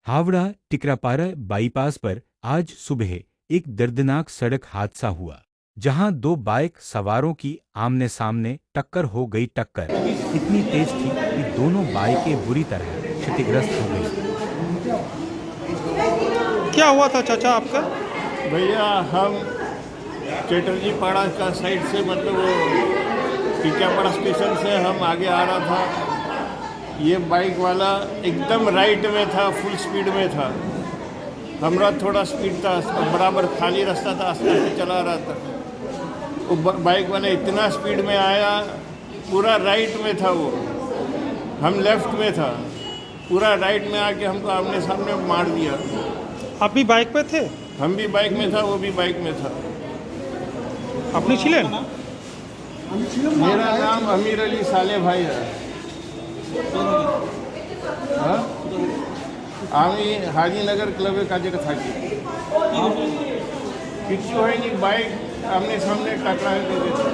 Howrah Tikrapara bypass पर आज सुबह एक दर्दनाक सड़क हादसा हुआ, जहां दो बाइक सवारों की आमने सामने टक्कर हो गई। टक्कर इतनी तेज थी कि दोनों बाइकें बुरी तरह क्षतिग्रस्त हो गईं। क्या हुआ था चाचा आपका? भैया हम चटर्जी पाड़ा का साइड से मतलब वो टिकियापाड़ा स्टेशन से हम आगे आ रहा था। ये बाइक वाला एकदम राइट में था, फुल स्पीड में था। हमरा थोड़ा स्पीड था, बराबर खाली रास्ता था, आस्ते आस्ते चला रहा था। वो बाइक वाला इतना स्पीड में आया, पूरा राइट में था वो, हम लेफ्ट में था, पूरा राइट में आके हमको आमने सामने मार दिया। आप भी बाइक पे थे? हम भी बाइक में था, वो भी बाइक में था। अपनी छिलेन? मेरा नाम अमीर अली साले भाई है। हाँ? আমি হাজিনগর ক্লাবে কাজে থাকি। কিছু হয়নি, বাইক আমনে সামনে টাকরা হয়ে গেছে।